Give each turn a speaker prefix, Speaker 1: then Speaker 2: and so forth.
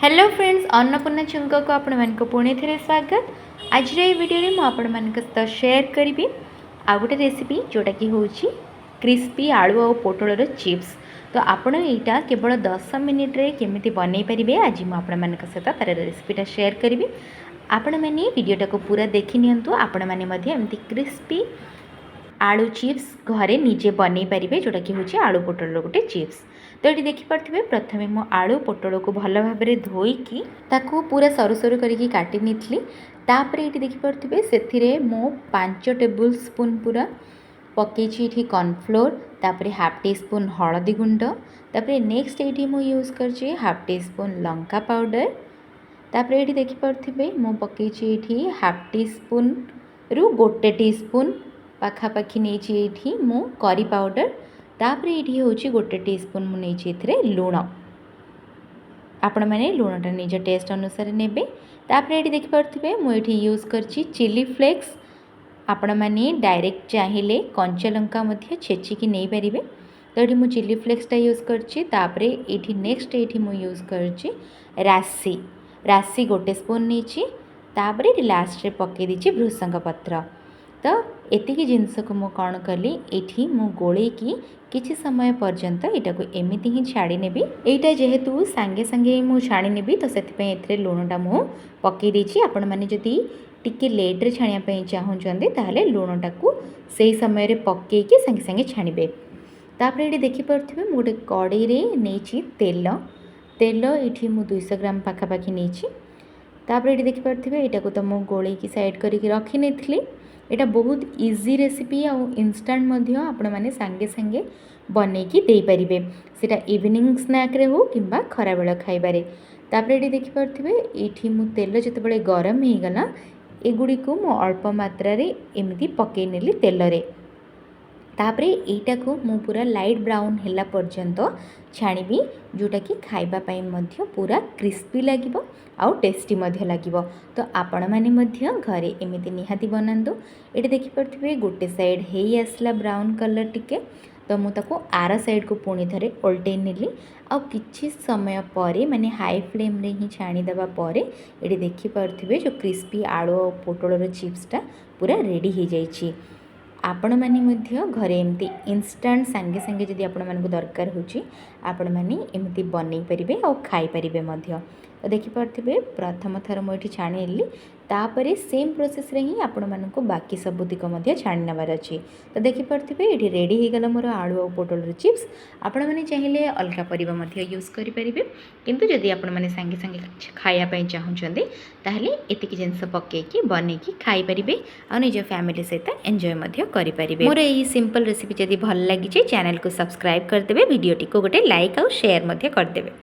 Speaker 1: Hello friends, Annapurna छुंक को आपण मानक पुणी थे स्वागत। आज वीडियो आपण मान सहित शेयर करी आ गोटे रेसिपी जोटा कि हूँ क्रिस्पी आलू और पोटल चिप्स। तो आपण यहाँ केवल 10 मिनिट रे केमिति बनै पारे आज मुझे सहित तार रेसिपीटा शेयर करी। आपण मैंने वीडियोटा को पूरा देखी नियंतु। आपण मैंने एमती क्रिस्पी आलू चिप्स घरे निजे बनै पारे जोटा कि हूँ आलू पोटल गोटे चिप्स। तो ये देखिपे प्रथमे मो आलू पोटल को भल भाव में धोईकी ताकू पूरा सरु सरु करके काटी नी। तापर ये देखिपे से मो 5 टेबुल स्पून पूरा पकई कॉर्नफ्लोर, तापर हाफ टी स्पून हलदी गुंड, तापर नेक्स्ट ये मु यूज कर half tea spoon Lanka powder, तापर ये देखिपे मु पकई हाफ टी स्पून रु गोटे टी स्पून पाखापाखि नहीं मु करी पाउडर, तापर ये हूँ गोटे टी स्पून मुझे लुण। आपण मैंने लुणटा निज टेस्ट अनुसार ने। तापर ये देखिपे मुझे यूज कर चिली फ्लेक्स। आपण मैंने डायरेक्ट चाहिए कंचा लंका छेचिकी नहीं पारे। तो ये मुझे चिली फ्लेक्सटा यूज कर नेक्स्ट ये यूज कर राशि राशि गोटे स्पून नहीं। तापर लास्ट पकई दी भृषंग पत्र। तो एतिकी जिनस को मु कौन कली ये गोले की किसी समय पर्यंत यहाँ को एमती ही छाड़ी नेबी। यहाँ जेहेतु सांगे सांगे मु छाणी नेबी तो से लुणटा मु पकई देछि। आपण माने जदि टिके लेट रे छाणिया चाहूँगी ताहले लुणटा को सही समय रे पकईकी सांगे सांगे छाणिबे। तापर ये देखिपे मु गोटे कड़ाई रे नेछि तेल। तेल ये मु 200 ग्राम पाखापाखि नेछि। तापर ये देखिपे यहाँ को तो मु गोले की साइड करके रखी नहीं। यहाँ बहुत इजी रेसिपी आ इंस्टांट मध्य आपण माने सांगे सांगे बनैकी दे पारिबे। सेटा इवनिंग स्नैक रे हो किंबा खरा बेला खाइबारे। तापर ये देखिपे ये मु तेल जितेबाला गरम हो गला एगुड़ी को मु अल्प मात्रा रे एमती पकई नेली तेल रे। तापर यहीटा को मु पूरा लाइट ब्राउन हैला पर्यंत छाणीबी जोटा कि खाइबा पाई मध्य पूरा क्रिस्पी लागिबो आउ टेस्टी मध्य लागिबो। तो आपण माने मध्य घरे एमिति निहाती बनांदो। एटी देखि परथिबे गोटे साइड हेई आसला ब्राउन कलर टिके। तो मु ताको आर साइड को पुणी थरे ओल्टे नेली आ किछि समय परे माने हाई फ्लेम रे ही छाणी देबा परे एटी देखि परथिबे जो क्रिस्पी आलू और पोटल चिप्सटा पूरा रेडी हो जाइछि। आपण माने मध्य घरे एमती इंस्टांट सांगे सांगे जदि आपण मानकु दरकार होची आपण माने एमती बनै परिबे और खाई परिबे मध्य। तो देखि परथिबे प्रथम थर मो एठी छाणी एली। तापरे सेम प्रोसेस रे ही आपण मानकु बाकी सबुतिक मध्य छाणी नबार अछि। तो देखि परथिबे एठी रेडी हे गला मोर आलू और पोटल चिप्स। आपण माने चाहिले अलगा परिबा मध्य यूज करि परिबे, किंतु जदि आपण माने सांगे सांगे खाया पई चाहुचंदी ताहले एतिकी जिंस पकेकी बनेकी खाई परिबे आ निज फैमिली सहित एंजॉय मध्य करि परिबे। मोर एही सिंपल रेसिपी जदि भल लागि चैनल को सब्सक्राइब कर देबे, वीडियो टी को गोटे लाइक और शेयर मध्य कर देबे।